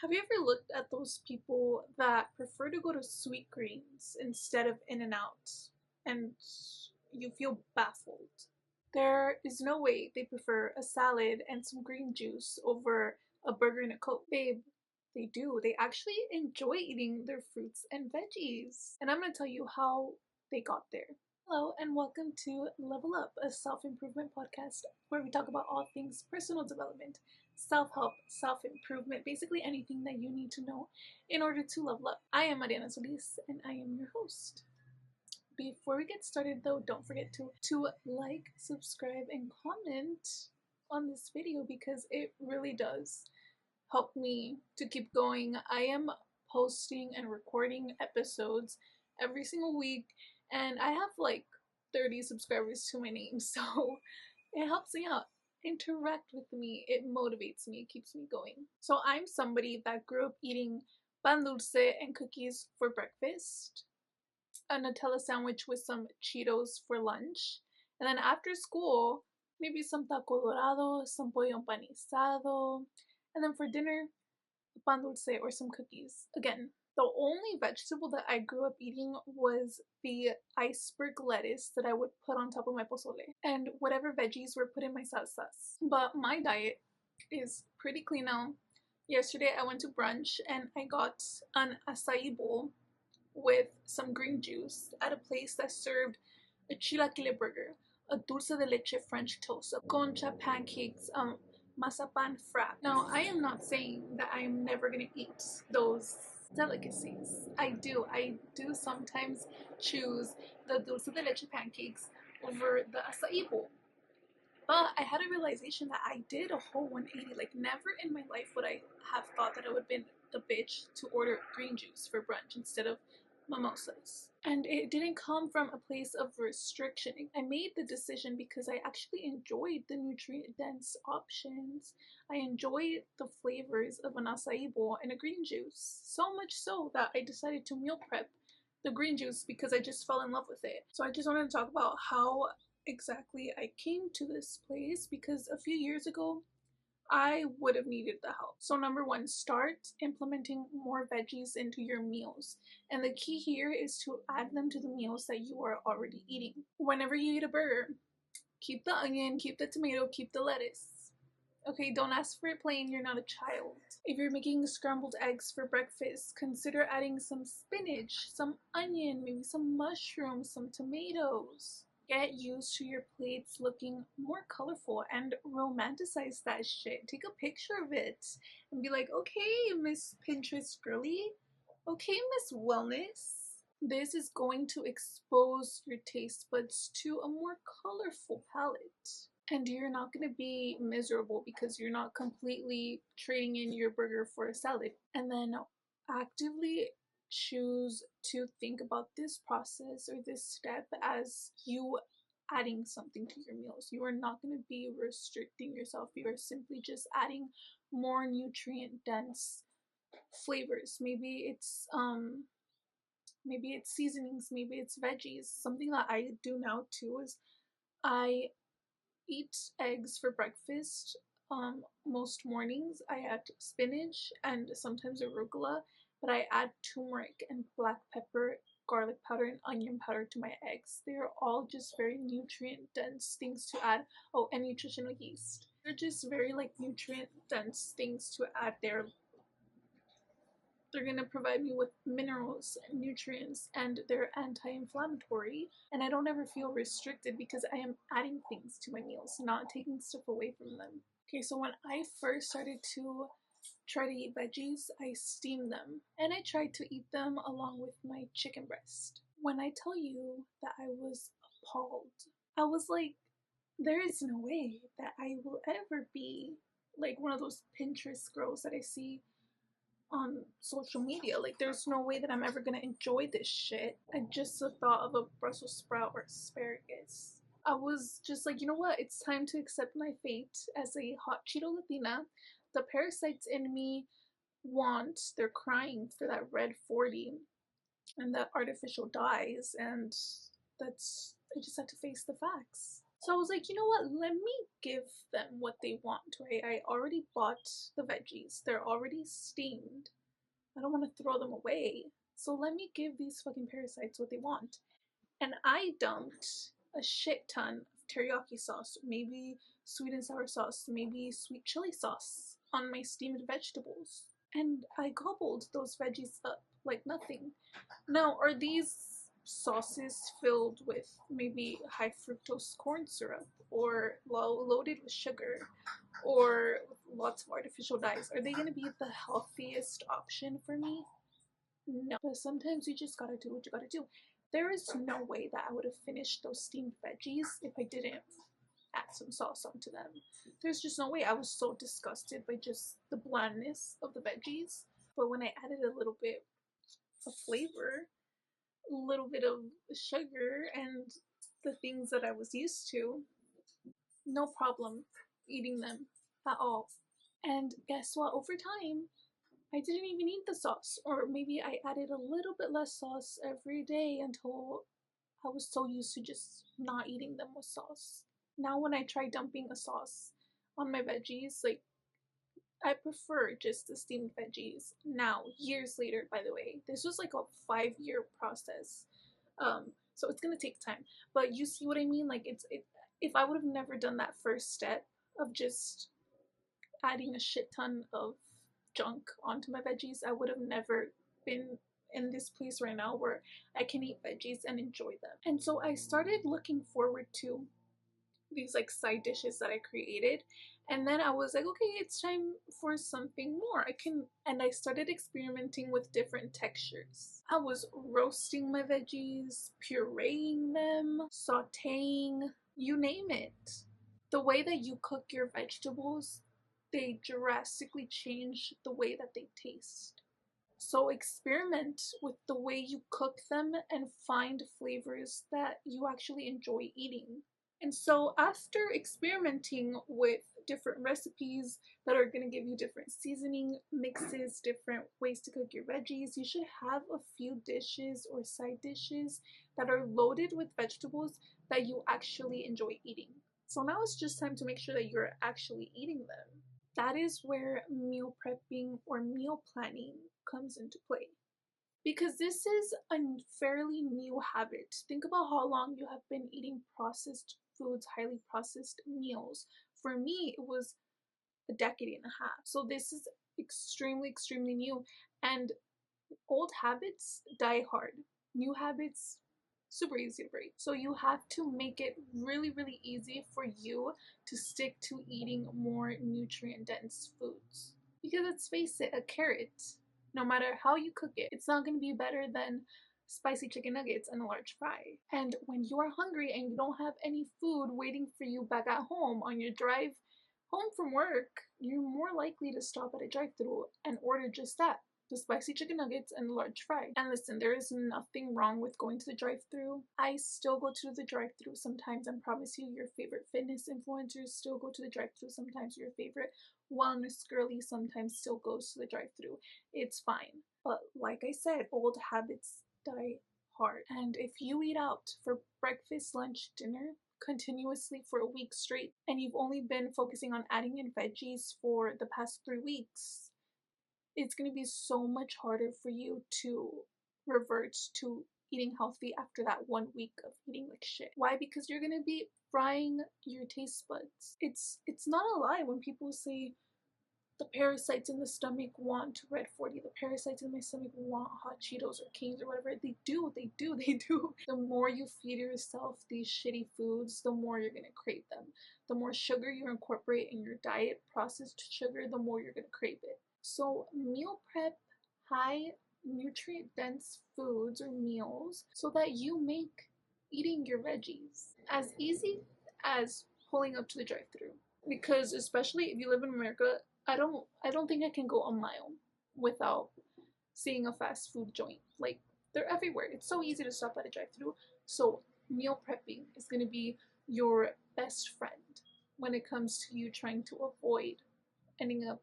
Have you ever looked at those people that prefer to go to Sweet Greens instead of In-N-Out and you feel baffled? There is no way they prefer a salad and some green juice over a burger and a Coke. Babe, they do. They actually enjoy eating their fruits and veggies. And I'm going to tell you how they got there. Hello, and welcome to Level Up, a self improvement podcast where we talk about all things personal development, self help, self improvement, basically anything that you need to know in order to level up. I am Mariana Solis, and I am your host. Before we get started, though, don't forget to like, subscribe, and comment on this video because it really does help me to keep going. I am posting and recording episodes every single week, and I have like 30 subscribers to my name, so it helps me out. Interact with me, it motivates me, it keeps me going. So I'm somebody that grew up eating pan dulce and cookies for breakfast, a Nutella sandwich with some Cheetos for lunch, and then after school, maybe some taco dorado, some pollo empanizado, and then for dinner, pan dulce or some cookies. Again, the only vegetable that I grew up eating was the iceberg lettuce that I would put on top of my pozole, and whatever veggies were put in my salsas. But my diet is pretty clean now. Yesterday I went to brunch and I got an acai bowl with some green juice at a place that served a chilaquile burger, a dulce de leche French toast, a concha pancakes, mazapan frap. Now, I am not saying that I am never gonna eat those delicacies. I do sometimes choose the dulce de leche pancakes over the acai bowl. But I had a realization that I did a whole 180. Like, never in my life would I have thought that I would have been the bitch to order green juice for brunch instead of mimosas. And it didn't come from a place of restriction. I made the decision because I actually enjoyed the nutrient dense options. I enjoyed the flavors of an acai bowl and a green juice. So much so that I decided to meal prep the green juice because I just fell in love with it. So I just wanted to talk about how exactly I came to this place because a few years ago I would have needed the help. So number one, start implementing more veggies into your meals. And the key here is to add them to the meals that you are already eating. Whenever you eat a burger, keep the onion, keep the tomato, keep the lettuce. Okay, don't ask for it plain, you're not a child. If you're making scrambled eggs for breakfast, consider adding some spinach, some onion, maybe some mushrooms, some tomatoes. Get used to your plates looking more colorful and romanticize that shit. Take a picture of it and be like, okay, Miss Pinterest girly, okay, Miss Wellness. This is going to expose your taste buds to a more colorful palette. And you're not going to be miserable because you're not completely trading in your burger for a salad. And then actively choose to think about this process or this step as you adding something to your meals. You are not going to be restricting yourself. You are simply just adding more nutrient dense flavors. Maybe it's seasonings, maybe it's veggies. Something that I do now too is I eat eggs for breakfast. Most mornings I add spinach and sometimes arugula, but I add turmeric and black pepper, garlic powder, and onion powder to my eggs. They are all just very nutrient dense things to add. Oh, and nutritional yeast. They're just very like nutrient dense things to add there. They're going to provide me with minerals and nutrients, and they're anti-inflammatory, and I don't ever feel restricted because I am adding things to my meals, not taking stuff away from them. Okay, so when I first started to try to eat veggies, I steamed them, and I tried to eat them along with my chicken breast. When I tell you that I was appalled, I was like, there is no way that I will ever be like one of those Pinterest girls that I see on social media. Like, there's no way that I'm ever gonna enjoy this shit. And just the thought of a Brussels sprout or asparagus, I was just like, you know what? It's time to accept my fate as a hot Cheeto Latina. The parasites in me they're crying for that red 40 and that artificial dyes, and I just have to face the facts. So I was like, you know what? Let me give them what they want, right? I already bought the veggies. They're already steamed. I don't want to throw them away. So let me give these fucking parasites what they want. And I dumped a shit ton of teriyaki sauce, maybe sweet and sour sauce, maybe sweet chili sauce on my steamed vegetables. And I gobbled those veggies up like nothing. Now, are these sauces filled with maybe high fructose corn syrup or loaded with sugar or lots of artificial dyes? Are they going to be the healthiest option for me? No. But sometimes you just gotta do what you gotta do. There is no way that I would have finished those steamed veggies if I didn't add some sauce onto them. There's just no way. I was so disgusted by just the blandness of the veggies. But when I added a little bit of flavor, a little bit of sugar, and the things that I was used to, no problem eating them at all. And guess what? Over time, I didn't even eat the sauce, or maybe I added a little bit less sauce every day until I was so used to just not eating them with sauce. Now, when I try dumping a sauce on my veggies, like I prefer just the steamed veggies. Now, years later, by the way, this was like a 5 year process, so it's gonna take time. But you see what I mean? Like if I would have never done that first step of just adding a shit ton of junk onto my veggies, I would have never been in this place right now where I can eat veggies and enjoy them. And so I started looking forward to these like side dishes that I created. And then I was like, okay, it's time for something more. And I started experimenting with different textures. I was roasting my veggies, pureeing them, sauteing, you name it. The way that you cook your vegetables, they drastically change the way that they taste. So experiment with the way you cook them and find flavors that you actually enjoy eating. And so after experimenting with different recipes that are going to give you different seasoning mixes, different ways to cook your veggies, you should have a few dishes or side dishes that are loaded with vegetables that you actually enjoy eating. So now it's just time to make sure that you're actually eating them. That is where meal prepping or meal planning comes into play. Because this is a fairly new habit. Think about how long you have been eating processed foods, highly processed meals. For me, it was a decade and a half. So this is extremely, extremely new. And old habits die hard. New habits, super easy to break. So you have to make it really, really easy for you to stick to eating more nutrient dense foods. Because let's face it, a carrot, no matter how you cook it, it's not going to be better than spicy chicken nuggets and a large fry. And when you are hungry and you don't have any food waiting for you back at home on your drive home from work, you're more likely to stop at a drive-thru and order just that, the spicy chicken nuggets and the large fry. And listen, there is nothing wrong with going to the drive-thru. I still go to the drive-thru sometimes, and promise you, your favorite fitness influencers still go to the drive-thru sometimes. Your favorite wellness girly sometimes still goes to the drive-thru. It's fine. But like I said, old habits die hard. And if you eat out for breakfast, lunch, dinner, continuously for a week straight, and you've only been focusing on adding in veggies for the past 3 weeks, it's going to be so much harder for you to revert to eating healthy after that 1 week of eating like shit. Why? Because you're going to be frying your taste buds. It's not a lie when people say the parasites in the stomach want Red 40, the parasites in my stomach want hot Cheetos or Canes or whatever. They do, they do, they do. The more you feed yourself these shitty foods, the more you're gonna crave them. The more sugar you incorporate in your diet, processed sugar, the more you're gonna crave it. So meal prep high nutrient dense foods or meals so that you make eating your veggies as easy as pulling up to the drive-thru. Because especially if you live in America, I don't think I can go a mile without seeing a fast food joint. Like they're everywhere. It's so easy to stop at a drive-thru. So meal prepping is going to be your best friend when it comes to you trying to avoid ending up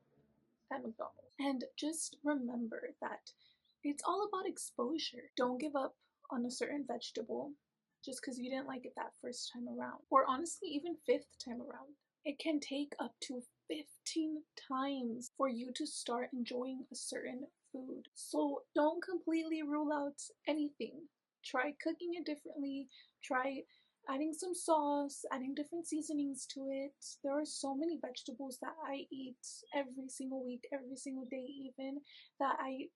at McDonald's. And just remember that it's all about exposure. Don't give up on a certain vegetable just because you didn't like it that first time around, or honestly, even fifth time around. It can take up to 15 times for you to start enjoying a certain food. So don't completely rule out anything. Try cooking it differently, try adding some sauce, adding different seasonings to it. There are so many vegetables that I eat every single week, every single day, even that I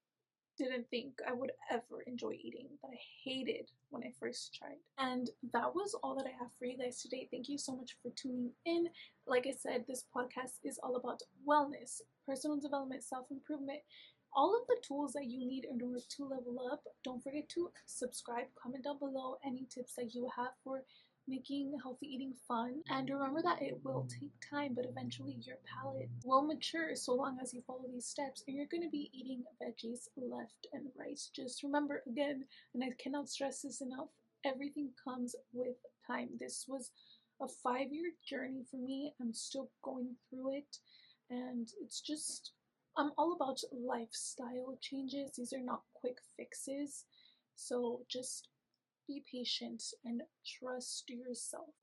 didn't think I would ever enjoy eating, that I hated when I first tried. And that was all that I have for you guys today. Thank you so much for tuning in. Like I said, this podcast is all about wellness, personal development, self improvement, all of the tools that you need in order to level up. Don't forget to subscribe, comment down below any tips that you have for making healthy eating fun. And remember that it will take time, but eventually your palate will mature so long as you follow these steps, and you're going to be eating veggies left and right. Just remember again, and I cannot stress this enough, everything comes with time. This was a 5-year journey for me. I'm still going through it, and it's just, I'm all about lifestyle changes. These are not quick fixes. So just be patient and trust yourself.